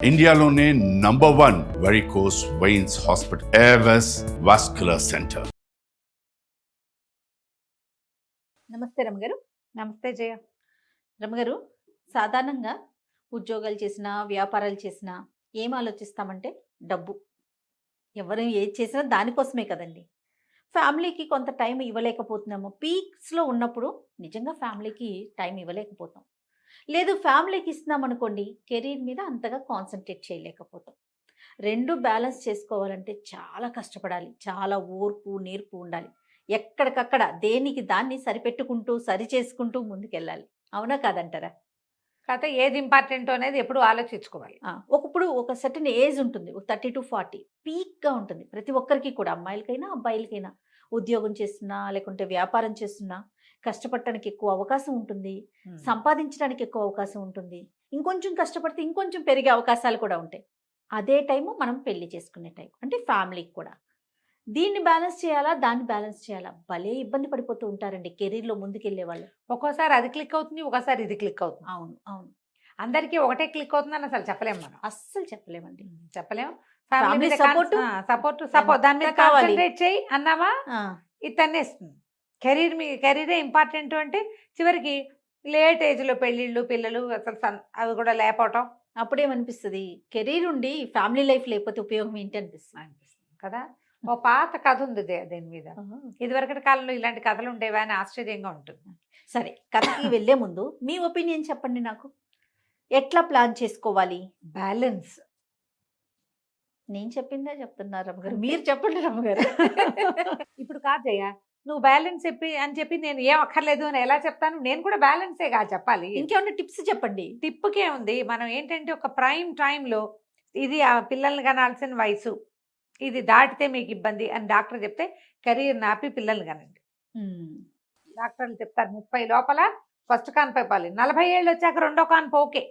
ఇండియాలోనే #1 varicose veins hospital Avis vascular centre. నమస్తే రమగారు. నమస్తే జయ. రమగారు, సాధారణంగా ఉద్యోగాలు చేసినా వ్యాపారాలు చేసినా ఏం ఆలోచిస్తామంటే డబ్బు. ఎవరు ఏది చేసినా దానికోసమే కదండి. ఫ్యామిలీకి కొంత టైం ఇవ్వలేకపోతున్నాము. పీక్స్లో ఉన్నప్పుడు నిజంగా ఫ్యామిలీకి టైం ఇవ్వలేకపోతాం. లేదు, ఫ్యామిలీకి ఇస్తున్నాం అనుకోండి, కెరీర్ మీద అంతగా కాన్సన్ట్రేట్ చేయలేకపోతాం. రెండు బ్యాలెన్స్ చేసుకోవాలంటే చాలా కష్టపడాలి. చాలా ఓర్పు నేర్పు ఉండాలి. ఎక్కడికక్కడ దేనికి దాన్ని సరిపెట్టుకుంటూ సరి చేసుకుంటూ ముందుకెళ్ళాలి. అవునా కాదంటారా? కాకపోతే ఏది ఇంపార్టెంట్ అనేది ఎప్పుడు ఆలోచించుకోవాలి. ఒకప్పుడు ఒక సర్టన్ ఏజ్ ఉంటుంది, 30 to 40 పీక్గా ఉంటుంది ప్రతి ఒక్కరికి కూడా, అమ్మాయిలకైనా అబ్బాయిలకైనా. ఉద్యోగం చేస్తున్నా లేకుంటే వ్యాపారం చేస్తున్నా కష్టపడటానికి ఎక్కువ అవకాశం ఉంటుంది, సంపాదించడానికి ఎక్కువ అవకాశం ఉంటుంది. ఇంకొంచెం కష్టపడితే ఇంకొంచెం పెరిగే అవకాశాలు కూడా ఉంటాయి. అదే టైము మనం పెళ్లి చేసుకునే టైం, అంటే ఫ్యామిలీకి కూడా. దీన్ని బ్యాలెన్స్ చేయాలా, దాన్ని బ్యాలెన్స్ చేయాలా, భలే ఇబ్బంది పడిపోతూ ఉంటారండి కెరీర్లో ముందుకెళ్లే వాళ్ళు. ఒక్కోసారి అది క్లిక్ అవుతుంది, ఒకసారి ఇది క్లిక్ అవుతుంది. అవును అవును, అందరికీ ఒకటే క్లిక్ అవుతుందని అసలు చెప్పలేము మనం. అస్సలు చెప్పలేమండి. చెప్పలేము. Family support, సపోర్ట్ దాని మీద కావాలి. కాన్సన్ట్రేట్ చేయి అన్నామా ఇది తన్నేస్తుంది. కెరీరే ఇంపార్టెంట్ అంటే చివరికి లేట్ ఏజ్లో పెళ్ళిళ్ళు పిల్లలు అసలు అవి కూడా లేకపోవటం అప్పుడేమనిపిస్తుంది, కెరీర్ ఉండి ఫ్యామిలీ లైఫ్ లేకపోతే ఉపయోగం ఏంటి అనిపిస్తుంది కదా. ఓ పాత కథ ఉంది దీని మీద. ఇదివరకటి కాలంలో ఇలాంటి కథలు ఉండేవా అని ఆశ్చర్యంగా ఉంటుంది. సరే, కథకి వెళ్లే ముందు మీ ఒపీనియన్ చెప్పండి నాకు. ఎట్లా ప్లాన్ చేసుకోవాలి? బ్యాలెన్స్. నేను చెప్పిందే చెప్తున్నారు రమ్మగారు, మీరు చెప్పండి రమ్మగారు. ఇప్పుడు కాదు జయ, నువ్వు బ్యాలెన్స్ చెప్పి నేను ఏం అక్కర్లేదు అని ఎలా చెప్తాను? నేను కూడా బ్యాలెన్సే కాదు చెప్పాలి. ఇంకేమన్నా టిప్స్ చెప్పండి. టిప్కే ఉంది. మనం ఏంటంటే ఒక ప్రైమ్ టైంలో ఇది ఆ పిల్లల్ని కనాల్సిన వయసు, ఇది దాటితే మీకు ఇబ్బంది అని డాక్టర్ చెప్తే కెరీర్ నాపి పిల్లల్ని కనండి. డాక్టర్లు చెప్తారు 30 లోపల ఫస్ట్ కాన్పు ఇవ్వాలి, 40 ఏళ్ళు వచ్చాక రెండో కాన్పు ఓకే,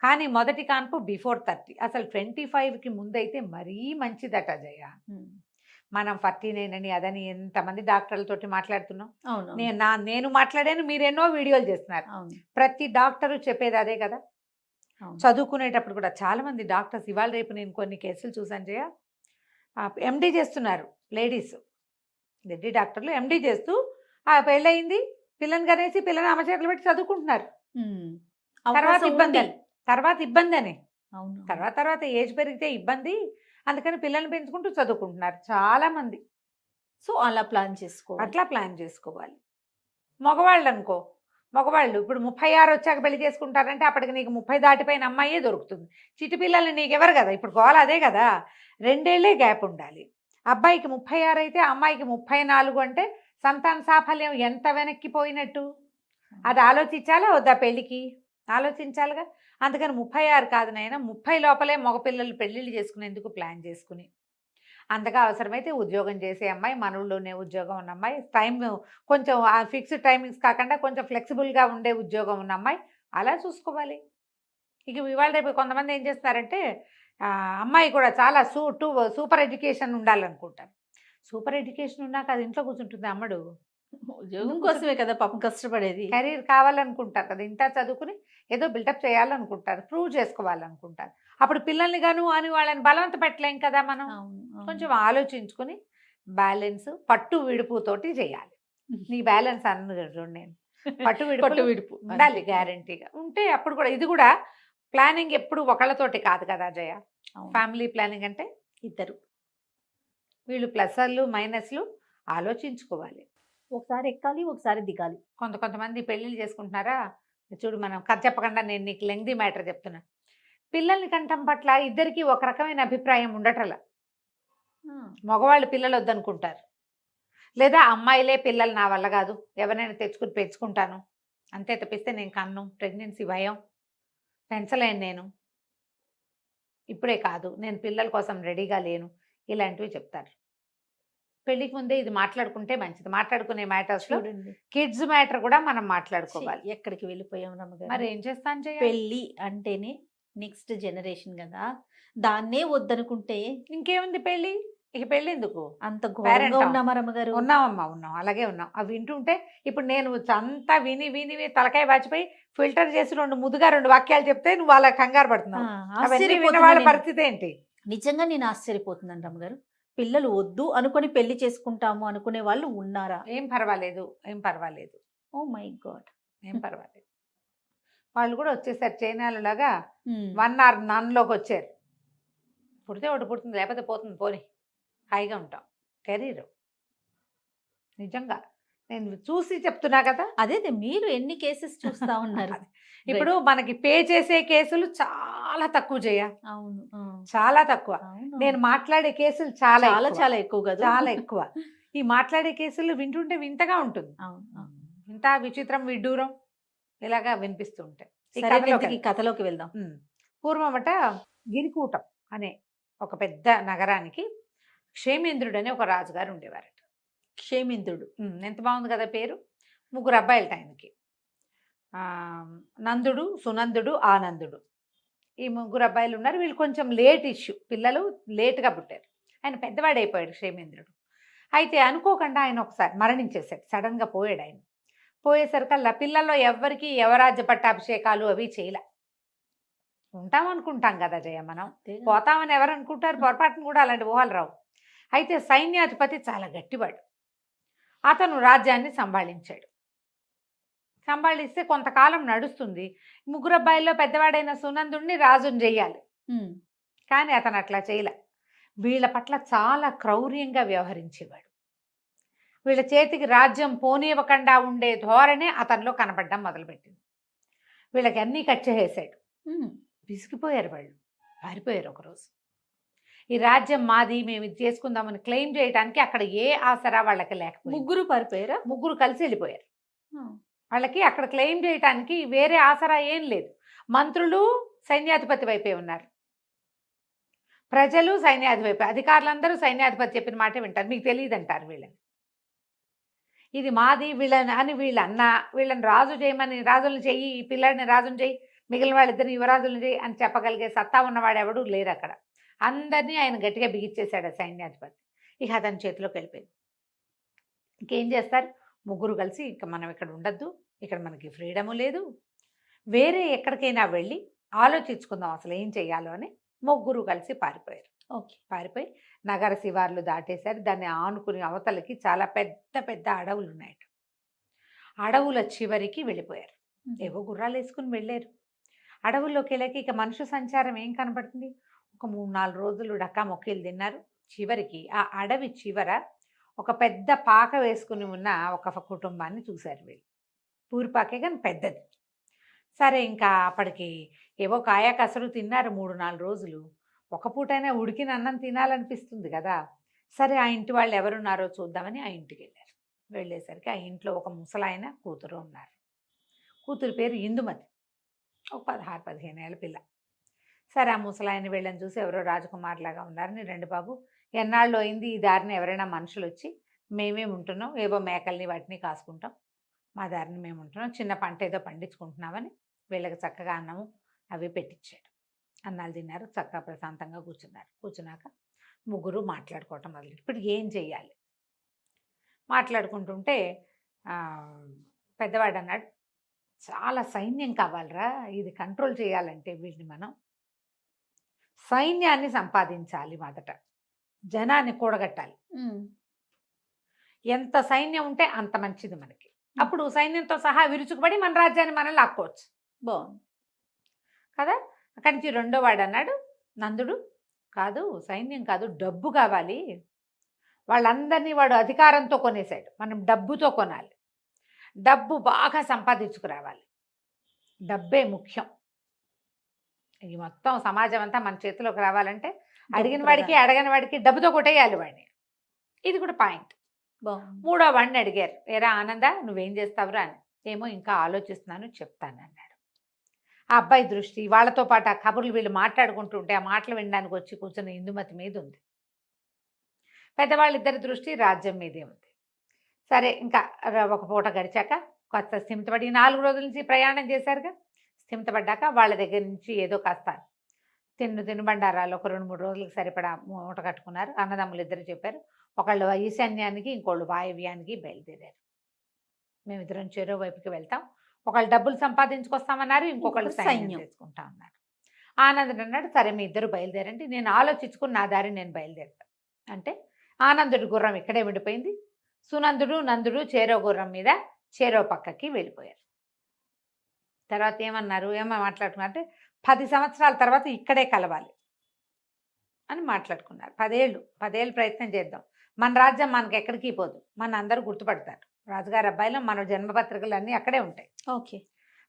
కానీ మొదటి కాన్పు బిఫోర్ 30. అసలు 25కి ముందైతే మరీ మంచిదట జయ. మనం 49 అని అదని ఎంతమంది డాక్టర్లతోటి మాట్లాడుతున్నాం. నేను మాట్లాడాను, మీరు ఎన్నో వీడియోలు చేస్తున్నారు. ప్రతి డాక్టరు చెప్పేది అదే కదా. చదువుకునేటప్పుడు కూడా చాలా మంది డాక్టర్స్, ఇవాళ రేపు నేను కొన్ని కేసులు చూసాను జయ, ఎండి చేస్తున్నారు లేడీస్, లేడీ డాక్టర్లు ఎండి చేస్తూ పెళ్ళయింది, పిల్లని కనేసి పిల్లని అమ్మచేతులు పెట్టి చదువుకుంటున్నారు. తర్వాత ఇబ్బంది అని తర్వాత ఏజ్ పెరిగితే ఇబ్బంది, అందుకని పిల్లల్ని పెంచుకుంటూ చదువుకుంటున్నారు చాలా మంది. సో అలా ప్లాన్ చేసుకోవాలి. మగవాళ్ళు అనుకో, మగవాళ్ళు ఇప్పుడు 36 వచ్చాక పెళ్లి చేసుకుంటారంటే అప్పటికి నీకు 30 దాటిపోయిన అమ్మాయే దొరుకుతుంది. చిట్టి పిల్లల్ని నీకెవరు కదా, ఇప్పుడు గోల అదే కదా. 2 ఏళ్లే గ్యాప్ ఉండాలి. అబ్బాయికి 36 అయితే అమ్మాయికి 34 అంటే సంతాన సాఫల్యం ఎంత వెనక్కిపోయినట్టు. అది ఆలోచించాలా వద్దా? పెళ్ళికి ఆలోచించాలిగా. అందుకని 36 కాదు నాయన, 30 లోపలే మగపిల్లలు పెళ్ళిళ్ళు చేసుకునేందుకు ప్లాన్ చేసుకుని, అంతగా అవసరమైతే ఉద్యోగం చేసే అమ్మాయి, మనవుల్లోనే ఉద్యోగం ఉన్న అమ్మాయి, టైం కొంచెం ఫిక్స్డ్ టైమింగ్స్ కాకుండా కొంచెం ఫ్లెక్సిబుల్గా ఉండే ఉద్యోగం ఉన్న అమ్మాయి, అలా చూసుకోవాలి. ఇక ఇవాళ రేపు కొంతమంది ఏం చేస్తున్నారంటే అమ్మాయి కూడా చాలా సూపర్ ఎడ్యుకేషన్ ఉండాలనుకుంటారు. సూపర్ ఎడ్యుకేషన్ ఉన్నాక అది ఇంట్లో కూర్చుంటుంది అమ్మడు. ఉద్యోగం కోసమే కదా పాపం కష్టపడేది. కెరీర్ కావాలనుకుంటారు కదా, ఇంత చదువుకుని ఏదో బిల్డప్ చేయాలనుకుంటారు, ప్రూవ్ చేసుకోవాలనుకుంటారు. అప్పుడు పిల్లల్ని గాను అని వాళ్ళని బలవంత పెట్టలేం కదా మనం. కొంచెం ఆలోచించుకుని బ్యాలెన్స్ పట్టు విడుపుతోటి చేయాలి. నీ బ్యాలెన్స్ అన్నది నేను పట్టు విడుపు ఉండాలి గ్యారంటీగా ఉంటే. అప్పుడు కూడా ఇది కూడా ప్లానింగ్ ఎప్పుడు ఒకళ్ళతోటి కాదు కదా జయ. ఫ్యామిలీ ప్లానింగ్ అంటే ఇద్దరు, వీళ్ళు ప్లస్లు మైనస్లు ఆలోచించుకోవాలి. ఒకసారి ఎక్కాలి, ఒకసారి దిగాలి. కొంతమంది పెళ్ళిళ్ళు చేసుకుంటున్నారా చూడు, మనం కథ చెప్పకుండా నేను నీకు లెంగ్దీ మ్యాటర్ చెప్తున్నా. పిల్లల్ని కంటం పట్ల ఇద్దరికి ఒక రకమైన అభిప్రాయం ఉండటల. మగవాళ్ళు పిల్లలు వద్దనుకుంటారు, లేదా అమ్మాయిలే పిల్లలు నా వల్ల కాదు, ఎవరైనా తెచ్చుకుని పెంచుకుంటాను అంతే తప్పిస్తే నేను కన్ను, ప్రెగ్నెన్సీ భయం, పెంచలేను, నేను ఇప్పుడే కాదు, నేను పిల్లల కోసం రెడీగా లేను, ఇలాంటివి చెప్తారు. పెళ్లికి ముందే ఇది మాట్లాడుకుంటే మంచిది. మాట్లాడుకునే మ్యాటర్స్ లో కిడ్స్ మ్యాటర్ కూడా మనం మాట్లాడుకోవాలి. ఎక్కడికి వెళ్ళిపోయాం రమ్మగారు. మరి ఏం చేస్తాను జయ, పెళ్ళి అంటేనే నెక్స్ట్ జనరేషన్ కదా, దాన్నే వద్దనుకుంటే ఇంకేముంది. పెళ్ళి ఇక పెళ్ళెందుకు? అంత ఘోరంగా పేరెంట్ ఉన్నామా రమ్మగారు? ఉన్నామమ్మా, ఉన్నాం, అలాగే ఉన్నాం. అవి వింటుంటే ఇప్పుడు నేను అంతా విని విని విని తలకాయ వాచిపోయి ఫిల్టర్ చేసి 2 వాక్యాలు చెప్తే నువ్వు అలా కంగారు ఆ, పడుతున్నావు. అవన్నీ ఆశ్చర్యపోతున్నా విన్న వాళ్ళ నేను. పరిస్థితి ఏంటి? నిజంగా నేను ఆశ్చర్యపోతున్నాను రమ్మగారు. పిల్లలు వద్దు అనుకొని పెళ్లి చేసుకుంటాము అనుకునే వాళ్ళు ఉన్నారా? ఏం పర్వాలేదు, ఏం పర్వాలేదు, ఓ మై గాడ్. ఏం పర్వాలేదు. వాళ్ళు కూడా వచ్చేసారు చైనాలులాగా 1 hour నన్లోకి వచ్చారు. పుడితే ఒకటి పుడుతుంది, లేకపోతే పోతుంది, పోని హాయిగా ఉంటాం. కెరీర్ నిజంగా నేను చూసి చెప్తున్నా కదా. అదే మీరు ఎన్ని కేసెస్ చూస్తా ఉన్నారు? ఇప్పుడు మనకి పే చేసే కేసులు చాలా తక్కువ చేయ, అవును, చాలా తక్కువ. అవును. నేను మాట్లాడే కేసులు చాలా చాలా ఎక్కువ. చాలా ఎక్కువ కదా. చాలా ఎక్కువ. ఈ మాట్లాడే కేసులు వింటుంటే వింతగా ఉంటుంది. అవును, అవును. వింత, విచిత్రం, విడ్డూరం ఇలాగా వినిపిస్తూ ఉంటాయి. ఈ సరే, కథలోకి ఇంతకీ కథలోకి వెళ్దాం. పూర్వమట గిరికూటం అనే ఒక పెద్ద నగరానికి క్షేమేంద్రుడు అనే ఒక రాజుగారు ఉండేవారట. క్షేమేంద్రుడు. ఎంత బాగుంది కదా పేరు. 3 అబ్బాయిలట ఆయనకి. నందుడు, సునందుడు, ఆనందుడు. ఈ 3 అబ్బాయిలు ఉన్నారు. వీళ్ళు కొంచెం లేట్ ఇష్యూ, పిల్లలు లేటుగా పుట్టారు. ఆయన పెద్దవాడైపోయాడు క్షేమేంద్రుడు. అయితే అనుకోకుండా ఆయన ఒకసారి మరణించేశాడు. సడన్గా పోయాడు ఆయన. పోయేసరికల్లా పిల్లల్లో ఎవ్వరికి యువరాజ్య పట్టాభిషేకాలు అవి చేయలే. ఉంటామనుకుంటాం కదా జయ, మనం పోతామని ఎవరు అనుకుంటారు? పొరపాటును కూడా అలాంటి ఊహలు రావు. అయితే సైన్యాధిపతి చాలా గట్టివాడు. అతను రాజ్యాన్ని సంభాళించాడు. సంభాళిస్తే కొంతకాలం నడుస్తుంది. 3 అబ్బాయిల్లో పెద్దవాడైన సునందుడిని రాజుని చెయ్యాలి. కానీ అతను అట్లా చేయలే. వీళ్ళ పట్ల చాలా క్రౌర్యంగా వ్యవహరించేవాడు. వీళ్ళ చేతికి రాజ్యం పోనివ్వకుండా ఉండే ధోరణి అతనిలో కనపడడం మొదలుపెట్టింది. వీళ్ళకి అన్నీ కట్ చేసేసాడు. విసిగిపోయారు వాళ్ళు, పారిపోయారు. ఒకరోజు ఈ రాజ్యం మాది, మేము ఇది చేసుకుందామని క్లెయిమ్ చేయడానికి అక్కడ ఏ ఆసరా వాళ్ళకి లేకపోయింది. 3 పారిపోయారా? 3 కలిసి వెళ్ళిపోయారు. వాళ్ళకి అక్కడ క్లెయిమ్ చేయడానికి వేరే ఆసరా ఏం లేదు. మంత్రులు సైన్యాధిపతి వైపే ఉన్నారు, ప్రజలు సైన్యాధిపతి, అధికారులందరూ సైన్యాధిపతి చెప్పిన మాటే వింటారు. మీకు తెలియదు అంటారు వీళ్ళని. ఇది మాది వీళ్ళని అని వీళ్ళని రాజు చేయమని, రాజులను చెయ్యి, ఈ పిల్లాడిని రాజుని చెయ్యి, మిగిలిన వాళ్ళిద్దరిని యువరాజులను చెయ్యి అని చెప్పగలిగే సత్తా ఉన్నవాడు ఎవడు లేరు అక్కడ. అందరినీ ఆయన గట్టిగా బిగించేశాడు సైన్యాధిపతి. ఇక అతని చేతిలోకి వెళ్ళిపోయింది. ఇంకేం చేస్తారు? 3 కలిసి ఇక మనం ఇక్కడ ఉండద్దు, ఇక్కడ మనకి ఫ్రీడము లేదు, వేరే ఎక్కడికైనా వెళ్ళి ఆలోచించుకుందాం అసలు ఏం చెయ్యాలో అని 3 కలిసి పారిపోయారు. ఓకే. పారిపోయి నగర శివార్లు దాటేశారు. దాన్ని ఆనుకుని అవతలకి చాలా పెద్ద పెద్ద అడవులు ఉన్నాయట. అడవుల చివరికి వెళ్ళిపోయారు. ఏవో గుర్రాలు వేసుకుని వెళ్ళారు. అడవుల్లోకి వెళ్ళాక ఇక మనుషు సంచారం ఏం కనపడుతుంది? ఒక 3-4 రోజులు డక్కా మొక్కీలు తిన్నారు. చివరికి ఆ అడవి చివర ఒక పెద్ద పాక వేసుకుని ఉన్న ఒక కుటుంబాన్ని చూశారు వీళ్ళు. పూరిపాకే కానీ పెద్దది. సరే, ఇంకా అప్పటికి ఏవో కాయ కసరు తిన్నారు 3-4 రోజులు. ఒక పూటైనా ఉడికిన అన్నం తినాలనిపిస్తుంది కదా. సరే, ఆ ఇంటి వాళ్ళు ఎవరున్నారో చూద్దామని ఆ ఇంటికి వెళ్ళారు. వెళ్ళేసరికి ఆ ఇంట్లో ఒక ముసలాయన కూతురు ఉన్నారు. కూతురు పేరు ఇందుమతి. ఒక 16-15 ఏళ్ళ పిల్ల. సరే, ఆ ముసలాయన వీళ్ళని చూసి ఎవరో రాజకుమార్లాగా ఉన్నారని, రండి బాబు, ఎన్నాళ్ళు అయింది ఈ దారిని ఎవరైనా మనుషులు వచ్చి, మేమేమి ఉంటున్నాం, ఏవో మేకల్ని వాటిని కాసుకుంటాం, మా దారిని మేము ఉంటున్నాం, చిన్న పంట ఏదో పండించుకుంటున్నామని వీళ్ళకి చక్కగా అన్నము అవి పెట్టించాడు. అన్నాలు తిన్నారు, చక్కగా ప్రశాంతంగా కూర్చున్నారు. కూర్చున్నాక 3 మాట్లాడుకోవటం మొదలు. ఇప్పుడు ఏం చెయ్యాలి? మాట్లాడుకుంటుంటే పెద్దవాడు అన్నాడు, చాలా సైన్యం కావాలరా, ఇది కంట్రోల్ చేయాలంటే వీళ్ళని మనం సైన్యాన్ని సంపాదించాలి. మొదట జనాన్ని కూడగట్టాలి. ఎంత సైన్యం ఉంటే అంత మంచిది మనకి. అప్పుడు సైన్యంతో సహా విరుచుకుపడి మన రాజ్యాన్ని మనం లాక్కోవచ్చు. బాగుంది కదా. అక్కడి నుంచి 2వ వాడు అన్నాడు, నందుడు, కాదు సైన్యం కాదు, డబ్బు కావాలి. వాళ్ళందరినీ వాడు అధికారంతో కొనేశాడు, మనం డబ్బుతో కొనాలి. డబ్బు బాగా సంపాదించుకురావాలి, డబ్బే ముఖ్యం. ఈ మొత్తం సమాజం అంతా మన చేతిలోకి రావాలంటే అడిగిన వాడికి అడగని వాడికి డబ్బుతో కొట్టేయాలి వాడిని. ఇది కూడా పాయింట్. 3వ వాడిని అడిగారు, ఏరా ఆనంద, నువ్వేం చేస్తావురా అని. ఏమో ఇంకా ఆలోచిస్తున్నాను, చెప్తాను అన్నాడు. ఆ అబ్బాయి దృష్టి వాళ్ళతో పాటు ఆ కబుర్లు వీళ్ళు మాట్లాడుకుంటుంటే ఆ మాటలు వినడానికి వచ్చి కూర్చున్న ఇందుమతి మీద ఉంది. పెద్దవాళ్ళిద్దరి దృష్టి రాజ్యం మీదే ఉంది. సరే, ఇంకా ఒక పూట గడిచాక కాస్త స్థిమితపడి 4 రోజుల నుంచి ప్రయాణం చేశారుగా, స్థిమితపడ్డాక వాళ్ళ దగ్గర నుంచి ఏదో కాస్త తినుబండారాలు ఒక 2-3 రోజులకు సరిపడా మూట కట్టుకున్నారు. అన్నదమ్ములు ఇద్దరు చెప్పారు. ఒకళ్ళు ఈశాన్యానికి, ఇంకోళ్ళు వాయవ్యానికి బయలుదేరారు. మేమిద్దరం చెరో వైపుకి వెళ్తాం. ఒకళ్ళు డబ్బులు సంపాదించుకొస్తామన్నారు, ఇంకొకళ్ళు ఇంకొకరు సైన్యం సైన్యం. తెచ్చుకుంటా అన్నారు. ఆనందుడు అన్నాడు, సరే మీ ఇద్దరు బయలుదేరండి, నేను ఆలోచించుకుని నా దారి నేను బయలుదేరుతాను అంటే ఆనందుడి గుర్రం ఇక్కడే విడిపోయింది. సునందుడు నందుడు చేరో గుర్రం మీద చేరో పక్కకి వెళ్ళిపోయారు. తర్వాత ఏమో మాట్లాడుకున్నారు అంటే 10 సంవత్సరాల తర్వాత ఇక్కడే కలవాలి అని మాట్లాడుకున్నారు. 10 ఏళ్ళు ప్రయత్నం చేద్దాం, మన రాజ్యం మనకి ఎక్కడికి పోదు, మన అందరూ గుర్తుపడతారు, రాజుగారి అబ్బాయిలో మన జన్మపత్రికలు అన్నీ అక్కడే ఉంటాయి. ఓకే.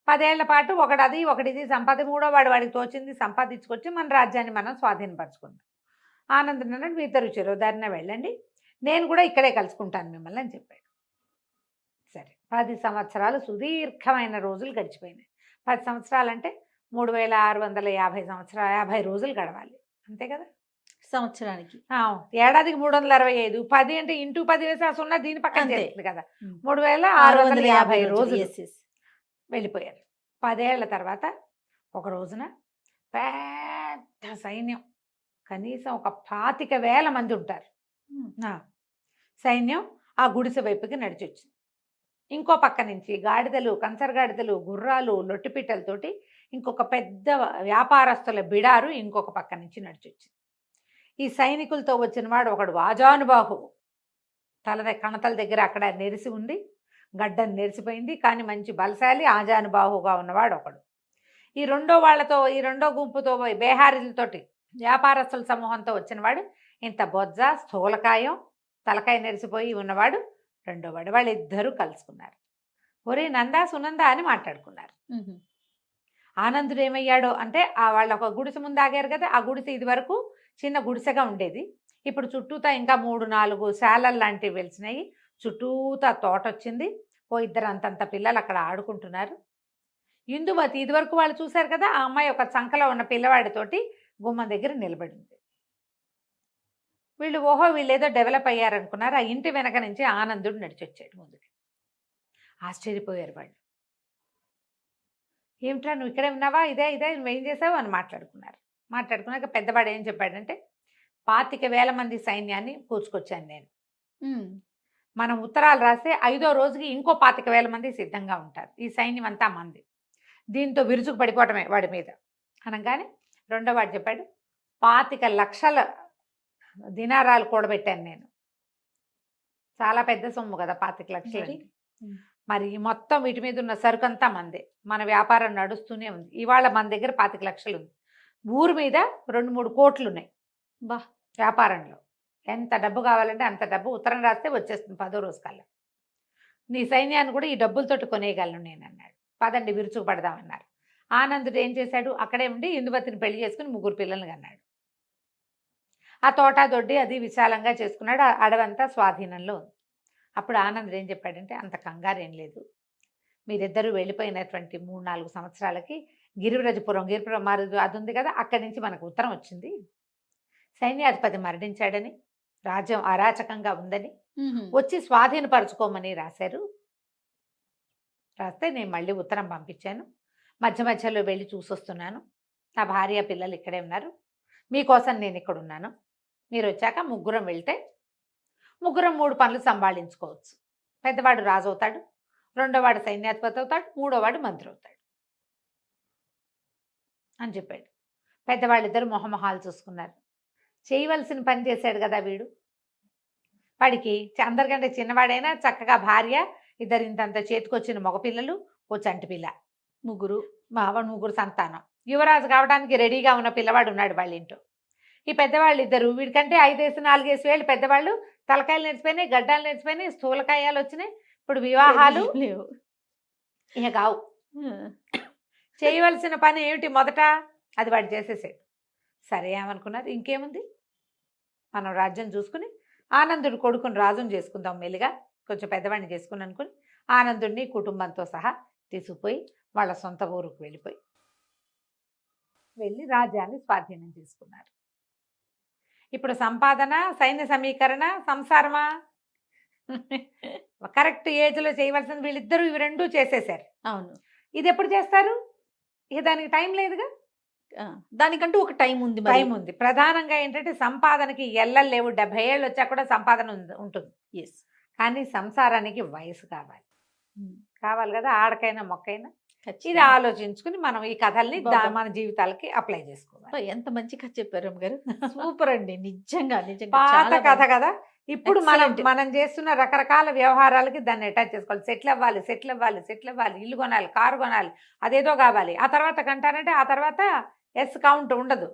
10 ఏళ్ల పాటు ఒకటి ఇది మూడో వాడికి తోచింది సంపాదించుకొచ్చి మన రాజ్యాన్ని మనం స్వాధీనపరచుకుందాం. ఆనందం అన్నాడు, మీ ఇద్దరు చెరోదారిన వెళ్ళండి, నేను కూడా ఇక్కడే కలుసుకుంటాను మిమ్మల్ని అని చెప్పాడు. సరే 10 సంవత్సరాలు సుదీర్ఘమైన రోజులు గడిచిపోయినాయి. 10 సంవత్సరాలు అంటే 3650 రోజులు గడవాలి, అంతే కదా సంవత్సరానికి. ఏడాదికి 365, 10 అంటే ఇంటూ 10 వేసి ఆ సున్నా దీని పక్కన అంతే. చేస్తుంది కదా. 3650 రోజులు Yes, yes. వెళ్ళిపోయారు. 10 ఏళ్ల తర్వాత ఒక రోజున పెద్ద సైన్యం, కనీసం ఒక 25,000 మంది ఉంటారు. సైన్యం ఆ గుడిసె వైపుకి నడిచొచ్చింది. ఇంకో పక్క నుంచి గాడిదలు, కంచరగాడిదలు, గుర్రాలు, లొట్టిపిట్టలతోటి ఇంకొక పెద్ద వ్యాపారస్తుల బిడారు ఇంకొక పక్క నుంచి నడిచొచ్చింది. ఈ సైనికులతో వచ్చిన వాడు ఒకడు వాజానుబాహు, కణతల దగ్గర అక్కడ నెరిసి ఉంది, గడ్డను నెరిసిపోయింది, కానీ మంచి బలశాలి ఆజానుబాహుగా ఉన్నవాడు ఒకడు. ఈ రెండో గుంపుతో బేహారీలతోటి వ్యాపారస్తుల సమూహంతో వచ్చినవాడు ఇంత బొజ్జ, స్థూలకాయం, తలకాయ నెరిసిపోయి ఉన్నవాడు రెండోవాడు. వాళ్ళిద్దరూ కలుసుకున్నారు. ఒరే నందా సునందా అని మాట్లాడుకున్నారు. ఆనందుడు ఏమయ్యాడో అంటే వాళ్ళ ఒక గుడిసె ముందు ఆగారు కదా, ఆ గుడిసె ఇది వరకు చిన్న గుడిసెగా ఉండేది. ఇప్పుడు చుట్టూతా ఇంకా 3-4 శాలలు లాంటివి వెలిసినాయి, చుట్టూతా తోట వచ్చింది, ఇద్దరు అంతంత పిల్లలు అక్కడ ఆడుకుంటున్నారు. ఇందుమతి ఇదివరకు వాళ్ళు చూశారు కదా, ఆ అమ్మాయి ఒక చంకలో ఉన్న పిల్లవాడితోటి గుమ్మం దగ్గర నిలబడింది. వీళ్ళేదో డెవలప్ అయ్యారనుకున్నారు. ఆ ఇంటి వెనక నుంచి ఆనందుడు నడిచొచ్చాడు ముందుకి. ఆశ్చర్యపోయారు వాళ్ళు. ఏమిట్రా నువ్వు ఇక్కడే ఉన్నావా, ఇదే నువ్వేం చేసావు అని మాట్లాడుకున్నాక పెద్దవాడు ఏం చెప్పాడంటే 25,000 మంది సైన్యాన్ని కూర్చుకొచ్చాను నేను. మనం ఉత్తరాలు రాస్తే 5వ రోజుకి ఇంకో 25,000 మంది సిద్ధంగా ఉంటారు, ఈ సైన్యం అంతా మంది, దీంతో విరుచుకు పడిపోవటమే వాడి మీద అనగానే రెండో వాడు చెప్పాడు, 25 లక్షల దినారాలు కూడబెట్టాను నేను. చాలా పెద్ద సొమ్ము కదా 25 లక్షలు. మరి మొత్తం వీటి మీద ఉన్న సరుకంతా మందే, మన వ్యాపారం నడుస్తూనే ఉంది. ఇవాళ మన దగ్గర 25 లక్షలు ఉంది, ఊరు మీద 2-3 కోట్లు ఉన్నాయి వ్యాపారంలో. ఎంత డబ్బు కావాలంటే అంత డబ్బు ఉత్తరం రాస్తే వచ్చేస్తుంది 10వ రోజు కల్లా. నీ సైన్యాన్ని కూడా ఈ డబ్బులతోటి కొనేయగలను నేను అన్నాడు. పదండి విరుచుకు పడదామన్నారు. ఆనందుడు ఏం చేశాడు, అక్కడే ఉండి ఇందుమతిని పెళ్లి చేసుకుని 3 పిల్లల్ని కన్నాడు. ఆ తోట దొడ్డి అది విశాలంగా చేసుకున్నాడు, అడవంతా స్వాధీనంలో ఉంది. అప్పుడు ఆనందుడు ఏం చెప్పాడంటే, అంత కంగారు ఏం లేదు, మీరిద్దరూ వెళ్ళిపోయినటువంటి 3-4 సంవత్సరాలకి గిరిపురం అది ఉంది కదా, అక్కడి నుంచి మనకు ఉత్తరం వచ్చింది, సైన్యాధిపతి మరణించాడని, రాజ్యం అరాచకంగా ఉందని, వచ్చి స్వాధీనపరచుకోమని రాశారు. రాస్తే నేను మళ్ళీ ఉత్తరం పంపించాను, మధ్యలో వెళ్ళి చూసొస్తున్నాను, నా భార్య పిల్లలు ఇక్కడే ఉన్నారు, మీకోసం నేను ఇక్కడ ఉన్నాను, మీరు వచ్చాక 3 వెళ్తే 3 పనులు సంభాళించుకోవచ్చు. పెద్దవాడు రాజు అవుతాడు, రెండోవాడు సైన్యాధిపతి అవుతాడు, 3వ మంత్రి అవుతాడు అని చెప్పాడు. పెద్దవాళ్ళిద్దరు మొహమొహాలు చూసుకున్నారు. చేయవలసిన పని చేశాడు కదా వీడు, వాడికి అందరికంటే చిన్నవాడైనా చక్కగా భార్య, ఇద్దరు ఇంతంత చేతికొచ్చిన మగపిల్లలు, ఓ చంటి పిల్ల, 3 సంతానం, యువరాజు కావడానికి రెడీగా ఉన్న పిల్లవాడు ఉన్నాడు వాళ్ళ ఇంట్లో. ఈ పెద్దవాళ్ళిద్దరు వీడికంటే 5-4 వేలు పెద్దవాళ్ళు, తలకాయలు నేర్చిపోయినాయి, గడ్డాలు నేర్చిపోయినాయి, స్థూలకాయాలు వచ్చినాయి, ఇప్పుడు వివాహాలు లేవు, ఇక కావు. చేయవలసిన పని ఏమిటి మొదట, అది వాడు చేసేసాడు. సరే ఏమనుకున్నారు, ఇంకేముంది, మనం రాజ్యం చూసుకుని ఆనందుడు కొడుకుని రాజుని చేసుకుందాం, మెల్లిగా కొంచెం పెద్దవాడిని చేసుకుని అనుకుని ఆనందుడిని కుటుంబంతో సహా తీసుకుపోయి వాళ్ళ సొంత ఊరుకు వెళ్ళి రాజ్యాన్ని స్వాధీనం చేసుకున్నారు. ఇప్పుడు సంపాదన, సైన్య సమీకరణ, సంసారమా, కరెక్ట్ ఏజ్లో చేయవలసింది వీళ్ళిద్దరూ, ఇవి 2 చేసేసారు. అవును. ఇది ఎప్పుడు చేస్తారు, ఇక దానికి టైం లేదుగా. దానికంటూ ఒక టైం ఉంది మరి. టైం ఉంది. ప్రధానంగా ఏంటంటే సంపాదనకి ఎల్లలు లేవు. 70 ఏళ్ళు వచ్చాక కూడా సంపాదన ఉంటుంది. Yes. కానీ సంసారానికి వయసు కావాలి. ఉమ్, కావాలి కదా, ఆడకైనా మొక్కైనా. ఇది ఖచ్చితంగా. ఆలోచించుకుని మనం ఈ కథల్ని బాబా. మన జీవితాలకి అప్లై చేసుకోవాలి. అబ్బా, ఎంత మంచి కథ చెప్పారు అమ్మగారు. సూపర్ అండి, నిజంగా నిజంగా పాత చాలా కథ బాగుంది. కదా. ఇప్పుడు మనం Excellent. మనం చేస్తున్న రకరకాల వ్యవహారాలకి దాన్ని అటాచ్ చేసుకోవాలి. సెటిల్ అవ్వాలి, ఇల్లు కొనాలి, కారు కొనాలి, అదేదో కావాలి. ఆ తర్వాత కంటానంటే ఆ తర్వాత కౌంట్ ఉండదు,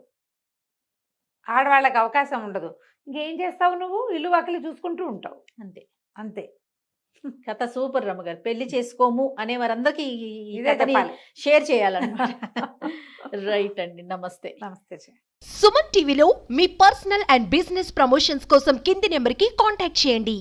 ఆడవాళ్ళకి అవకాశం ఉండదు. ఇంకేం చేస్తావు నువ్వు? ఇల్లు వాకిలి చూసుకుంటూ ఉంటావు, అంతే. అంతే. కథ సూపర్ రమ్మగారు. పెళ్లి చేసుకోము అనే వారందరికీ ఈ ఇదే కథని చెప్పాలి. షేర్ చేయాలన్నమాట. రైట్ అండి, నమస్తే. నమస్తే. సుమన్ టీవీలో మీ పర్సనల్ అండ్ బిజినెస్ ప్రమోషన్స్ కోసం కింది నెంబర్కి కాంటాక్ట్ చేయండి.